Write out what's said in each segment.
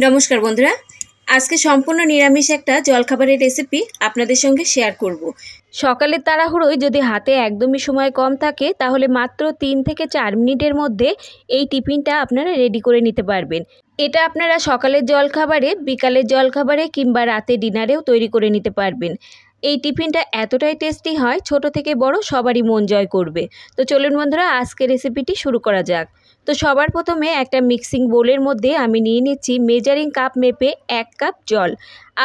নমস্কার বন্ধুরা, আজকে সম্পূর্ণ নিরামিষ একটা জলখাবারের রেসিপি আপনাদের সঙ্গে শেয়ার করব। সকালের তাড়াহুড়োয় যদি হাতে একদমই সময় কম থাকে তাহলে মাত্র 3 থেকে 4 মিনিটের মধ্যে এই টিফিনটা আপনারা রেডি করে নিতে পারবেন। এটা আপনারা সকালের জলখাবারে, বিকালের জলখাবারে কিংবা রাতে ডিনারেও তৈরি করে নিতে পারবেন। এই টিফিনটা এতটাই টেস্টি হয়, ছোট থেকে বড় সবারই মন জয় করবে। তো চলুন বন্ধুরা, আজকে রেসিপিটি শুরু করা যাক। তো সবার প্রথমে একটা মিক্সিং বোলের মধ্যে আমি নিয়ে নিচ্ছি মেজারিং কাপ মেপে 1 কাপ জল।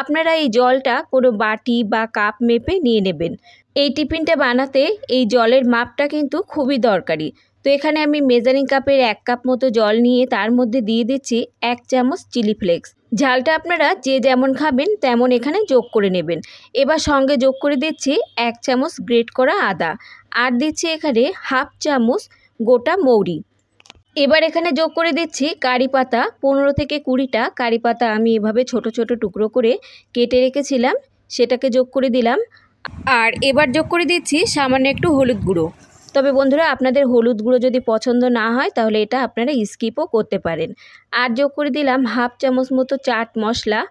আপনারা এই জলটা কোনো বাটি বা কাপ মেপে নিয়ে নেবেন। এই টিফিনটা বানাতে এই জলের মাপটা কিন্তু খুবই দরকারি। তো এখানে আমি মেজারিং কাপের 1 কাপ মতো জল নিয়ে তার মধ্যে দিয়ে দিচ্ছি 1 চামচ চিলি ফ্লেক্স। ঝালটা আপনারা যে যেমন খাবেন তেমন এখানে যোগ করে নেবেন। এবার সঙ্গে যোগ করে দিচ্ছি 1 চামচ গ্রেট করা আদা, আর দিচ্ছি এখানে হাফ চামচ গোটা মৌরি। এবার এখানে যোগ করে দিচ্ছি কারি পাতা, 15 থেকে 20টা কারি পাতা আমি এভাবে ছোট ছোট টুকরো করে কেটে রেখেছিলাম, সেটাকে যোগ করে দিলাম। আর এবার যোগ করে দিচ্ছি সামান্য একটু হলুদ গুঁড়ো। তবে বন্ধুরা, আপনাদের হলুদ গুঁড়ো যদি পছন্দ না হয় তাহলে এটা আপনারা স্কিপও করতে পারেন। আর যোগ করে দিলাম হাফ চামচ মতো চাট মশলা।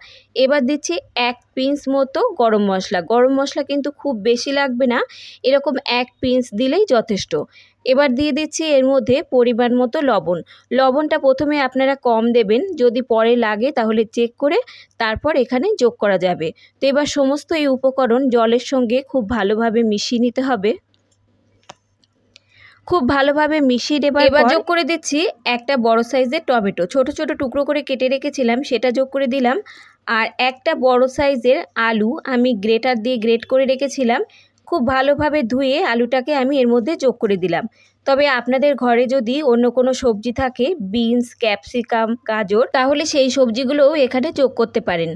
এবার দিচ্ছি 1 পিঞ্চ মতো গরম মশলা। গরম মশলা কিন্তু খুব বেশি লাগবে না, এরকম 1 পিঞ্চ দিলেই যথেষ্ট। এবার দিয়ে দিচ্ছি এর মধ্যে পরিমাণ মতো লবণ। লবণটা প্রথমে আপনারা কম দেবেন, যদি পরে লাগে তাহলে চেক করে তারপর এখানে যোগ করা যাবে। তো এবার সমস্ত এই উপকরণ জলের সঙ্গে খুব ভালোভাবে মিশিয়ে নিতে হবে। খুব ভালোভাবে মিশিয়ে এবার যোগ করে দিচ্ছি একটা বড় সাইজের টমেটো, ছোট ছোট টুকরো করে কেটে রেখেছিলাম, সেটা যোগ করে দিলাম। আর একটা বড় সাইজের আলু আমি গ্রেটার দিয়ে গ্রেট করে রেখেছিলাম, খুব ভালোভাবে ধুয়ে আলুটাকে আমি এর মধ্যে যোগ করে দিলাম। তবে আপনাদের ঘরে যদি অন্য কোনো সবজি থাকে, বিনস, ক্যাপসিকাম, গাজর, তাহলে সেই সবজিগুলোও এখানে যোগ করতে পারেন।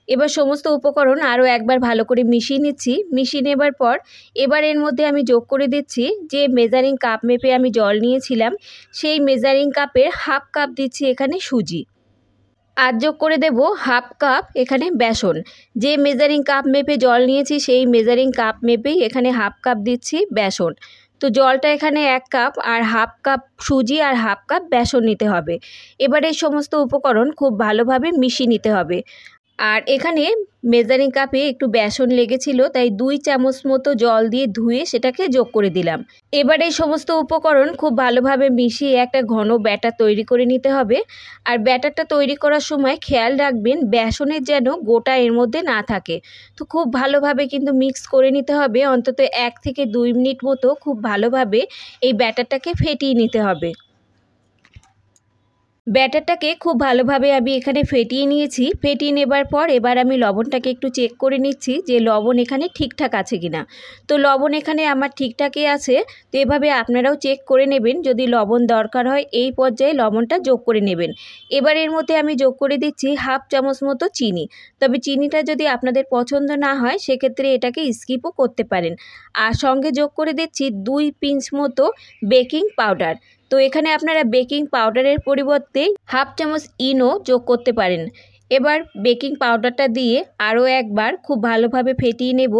এবার সমস্ত উপকরণ আরও একবার ভালো করে মিশিয়ে নিচ্ছি। মিশিয়ে নেবার পর এবার এর মধ্যে আমি যোগ করে দিচ্ছি যে মেজারিং কাপ মেপে আমি জল নিয়েছিলাম, সেই মেজারিং কাপের হাফ কাপ দিচ্ছি এখানে সুজি। আর যোগ করে দেব হাফ কাপ এখানে বেসন। যে মেজারিং কাপ মেপে জল নিয়েছি সেই মেজারিং কাপ মেপেই এখানে হাফ কাপ দিচ্ছি বেসন। তো জলটা এখানে 1 কাপ, আর হাফ কাপ সুজি আর হাফ কাপ বেসন নিতে হবে। এবার এই সমস্ত উপকরণ খুব ভালোভাবে মিশিয়ে নিতে হবে। আর এখানে মেজারিং কাপে একটু বেসন লেগেছিল, তাই 2 চামচ মতো জল দিয়ে ধুয়ে সেটাকে যোগ করে দিলাম। এবার এই সমস্ত উপকরণ খুব ভালোভাবে মিশিয়ে একটা ঘন ব্যাটার তৈরি করে নিতে হবে। আর ব্যাটারটা তৈরি করার সময় খেয়াল রাখবেন বেসনের যেন গোটা এর মধ্যে না থাকে। তো খুব ভালোভাবে কিন্তু মিক্স করে নিতে হবে, অন্তত 1 থেকে 2 মিনিট মতো খুব ভালোভাবে এই ব্যাটারটাকে ফেটিয়ে নিতে হবে। ব্যাটারটাকে খুব ভালোভাবে আমি এখানে ফেটিয়ে নিয়েছি। ফেটিয়ে নেবার পর এবার আমি লবণটাকে একটু চেক করে নিচ্ছি যে লবণ এখানে ঠিকঠাক আছে কিনা। তো লবণ এখানে আমার ঠিকঠাকই আছে। তো এভাবে আপনারাও চেক করে নেবেন, যদি লবণ দরকার হয় এই পর্যায়ে লবণটা যোগ করে নেবেন। এবার এর মধ্যে আমি যোগ করে দিচ্ছি হাফ চামচ মতো চিনি। তবে চিনিটা যদি আপনাদের পছন্দ না হয় সেক্ষেত্রে এটাকে স্কিপও করতে পারেন। আর সঙ্গে যোগ করে দিচ্ছি 2 পিঞ্চ মতো বেকিং পাউডার। তো এখানে আপনারা বেকিং পাউডারের পরিবর্তে হাফ চামচ ইনো যোগ করতে পারেন। এবার বেকিং পাউডারটা দিয়ে আরও একবার খুব ভালোভাবে ফেটিয়ে নেব।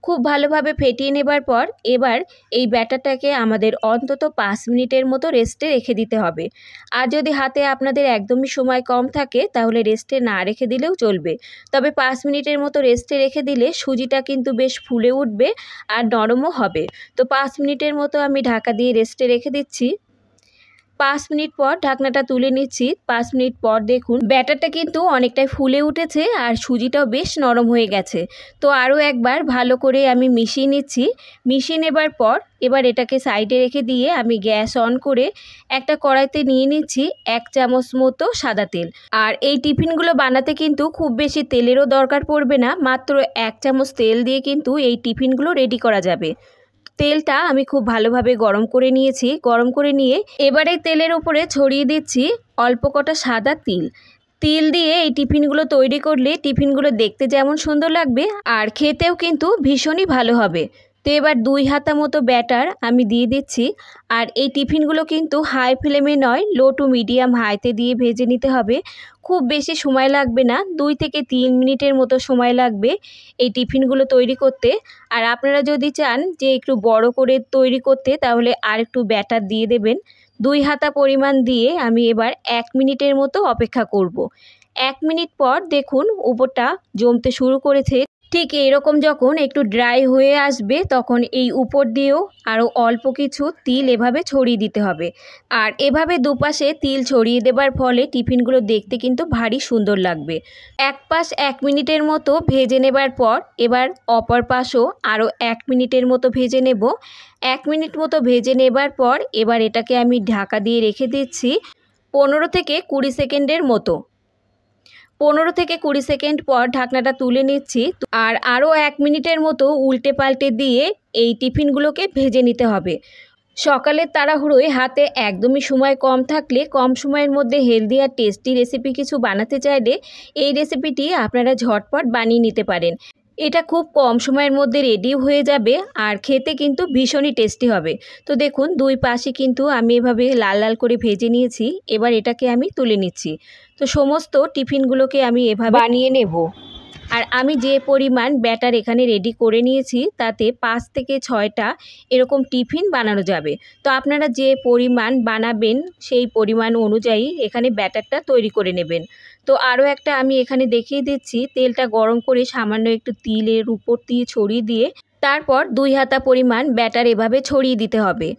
খুব ভালোভাবে ফেটিয়ে নেবার পর এবার এই ব্যাটারটাকে আমাদের অন্তত 5 মিনিটের মতো রেস্টে রেখে দিতে হবে। আর যদি হাতে আপনাদের একদমই সময় কম থাকে তাহলে রেস্টে না রেখে দিলেও চলবে। তবে 5 মিনিটের মতো রেস্টে রেখে দিলে সুজিটা কিন্তু বেশ ফুলে উঠবে আর নরমও হবে। তো 5 মিনিটের মতো আমি ঢাকা দিয়ে রেস্টে রেখে দিচ্ছি। 5 মিনিট পর ঢাকনাটা তুলে নিচ্ছি। 5 মিনিট পর দেখুন ব্যাটারটা কিন্তু অনেকটাই ফুলে উঠেছে আর সুজিটাও বেশ নরম হয়ে গেছে। তো আরও একবার ভালো করে আমি মিশিয়ে নিচ্ছি। মিশিয়ে নেবার পর এবার এটাকে সাইডে রেখে দিয়ে আমি গ্যাস অন করে একটা কড়াইতে নিয়ে নিচ্ছি 1 চামচ মতো সাদা তেল। আর এই টিফিনগুলো বানাতে কিন্তু খুব বেশি তেলেরও দরকার পড়বে না, মাত্র 1 চামচ তেল দিয়ে কিন্তু এই টিফিনগুলো রেডি করা যাবে। তেলটা আমি খুব ভালোভাবে গরম করে নিয়েছি। গরম করে নিয়ে এবারে তেলের উপরে ছড়িয়ে দিচ্ছি অল্প কটা সাদা তিল। তিল দিয়ে এই টিফিনগুলো তৈরি করলে টিফিনগুলো দেখতে যেমন সুন্দর লাগবে আর খেতেও কিন্তু ভীষণই ভালো হবে। তো এবার 2 হাতা মতো ব্যাটার আমি দিয়ে দিচ্ছি। আর এই টিফিনগুলো কিন্তু হাই ফ্লেমে নয়, লো টু মিডিয়াম হাইতে দিয়ে ভেজে নিতে হবে। খুব বেশি সময় লাগবে না, 2 থেকে 3 মিনিটের মতো সময় লাগবে এই টিফিনগুলো তৈরি করতে। আর আপনারা যদি চান যে একটু বড় করে তৈরি করতে তাহলে আর একটু ব্যাটার দিয়ে দেবেন। 2 হাতা পরিমাণ দিয়ে আমি এবার 1 মিনিটের মতো অপেক্ষা করব। 1 মিনিট পর দেখুন উপরটা জমতে শুরু করেছে। ঠিক এরকম যখন একটু ড্রাই হয়ে আসবে তখন এই উপর দিয়েও আরও অল্প কিছু তিল এভাবে ছড়িয়ে দিতে হবে। আর এভাবে দুপাশে তিল ছড়িয়ে দেবার ফলে টিফিনগুলো দেখতে কিন্তু ভারী সুন্দর লাগবে। এক পাশ 1 মিনিটের মতো ভেজে নেবার পর এবার অপর পাশও আরও 1 মিনিটের মতো ভেজে নেব। 1 মিনিট মতো ভেজে নেবার পর এবার এটাকে আমি ঢাকা দিয়ে রেখে দিচ্ছি 15 থেকে 20 সেকেন্ডের মতো। 15 থেকে 20 সেকেন্ড পর ঢাকনাটা তুলে নিচ্ছি। আর আরও 1 মিনিটের মতো উল্টে পাল্টে দিয়ে এই টিফিনগুলোকে ভেজে নিতে হবে। সকালের তাড়াহুড়োয় হাতে একদমই সময় কম থাকলে কম সময়ের মধ্যে হেলদি আর টেস্টি রেসিপি কিছু বানাতে চাইলে এই রেসিপিটি আপনারা ঝটপট বানিয়ে নিতে পারেন। এটা খুব কম সময়ের মধ্যে রেডি হয়ে যাবে আর খেতে কিন্তু ভীষণই টেস্টি হবে। তো দেখুন দুই পাশে কিন্তু আমি এভাবে লাল লাল করে ভেজে নিয়েছি। এবার এটাকে আমি তুলে নিচ্ছি। তো সমস্ত টিফিনগুলোকে আমি এভাবে বানিয়ে নেব। আর আমি যে পরিমাণ ব্যাটার এখানে রেডি করে নিয়েছি তাতে 5 থেকে 6টা এরকম টিফিন বানানো যাবে। তো আপনারা যে পরিমাণ বানাবেন সেই পরিমাণ অনুযায়ী এখানে ব্যাটারটা তৈরি করে নেবেন। তো আরও একটা আমি এখানে দেখিয়ে দিচ্ছি, তেলটা গরম করে সামান্য একটু তিলের উপর দিয়ে ছড়িয়ে দিয়ে তারপর 2 হাতা পরিমাণ ব্যাটার এভাবে ছড়িয়ে দিতে হবে।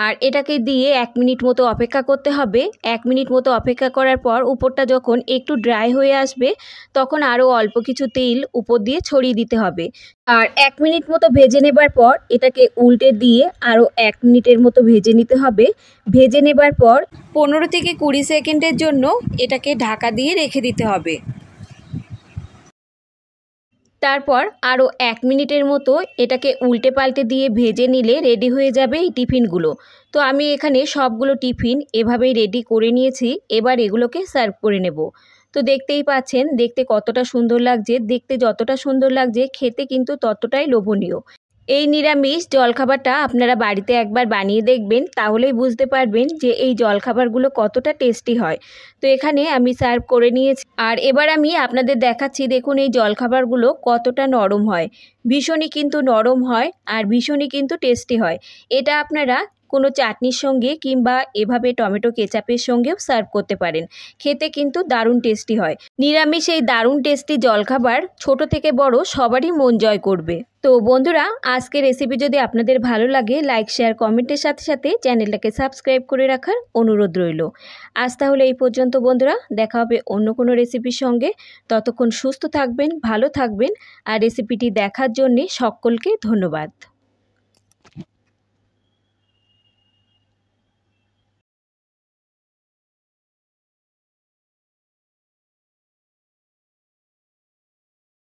আর এটাকে দিয়ে 1 মিনিট মতো অপেক্ষা করতে হবে। 1 মিনিট মতো অপেক্ষা করার পর উপরটা যখন একটু ড্রাই হয়ে আসবে তখন আরও অল্প কিছু তেল উপর দিয়ে ছড়িয়ে দিতে হবে। আর 1 মিনিট মতো ভেজে নেবার পর এটাকে উল্টে দিয়ে আরও 1 মিনিটের মতো ভেজে নিতে হবে। ভেজে নেবার পর 15 থেকে 20 সেকেন্ডের জন্য এটাকে ঢাকা দিয়ে রেখে দিতে হবে। তারপর আরও 1 মিনিটের মতো এটাকে উল্টে পাল্টে দিয়ে ভেজে নিলে রেডি হয়ে যাবে এই টিফিনগুলো। তো আমি এখানে সবগুলো টিফিন এভাবেই রেডি করে নিয়েছি। এবার এগুলোকে সার্ভ করে নেব। তো দেখতেই পাচ্ছেন দেখতে কতটা সুন্দর লাগছে। দেখতে যতটা সুন্দর লাগছে খেতে কিন্তু ততটাই লোভনীয়। এই নিরামিষ জলখাবারটা আপনারা বাড়িতে একবার বানিয়ে দেখবেন, তাহলেই বুঝতে পারবেন যে এই জলখাবারগুলো কতটা টেস্টি হয়। তো এখানে আমি সার্ভ করে নিয়েছি। আর এবার আমি আপনাদের দেখাচ্ছি, দেখুন এই জলখাবারগুলো কতটা নরম হয়। ভীষণই কিন্তু নরম হয় আর ভীষণই কিন্তু টেস্টি হয়। এটা আপনারা কোনো চাটনির সঙ্গে কিংবা এভাবে টমেটো কেচাপের সঙ্গেও সার্ভ করতে পারেন। খেতে কিন্তু দারুণ টেস্টি হয়। নিরামিষ এই দারুণ টেস্টি জলখাবার ছোট থেকে বড় সবারই মন জয় করবে। তো বন্ধুরা, আজকের রেসিপি যদি আপনাদের ভালো লাগে লাইক শেয়ার কমেন্টের সাথে সাথে চ্যানেলটাকে সাবস্ক্রাইব করে রাখার অনুরোধ রইল। আজ তাহলে এই পর্যন্ত বন্ধুরা, দেখা হবে অন্য কোনো রেসিপির সঙ্গে। ততক্ষণ সুস্থ থাকবেন, ভালো থাকবেন আর রেসিপিটি দেখার জন্যে সকলকে ধন্যবাদ।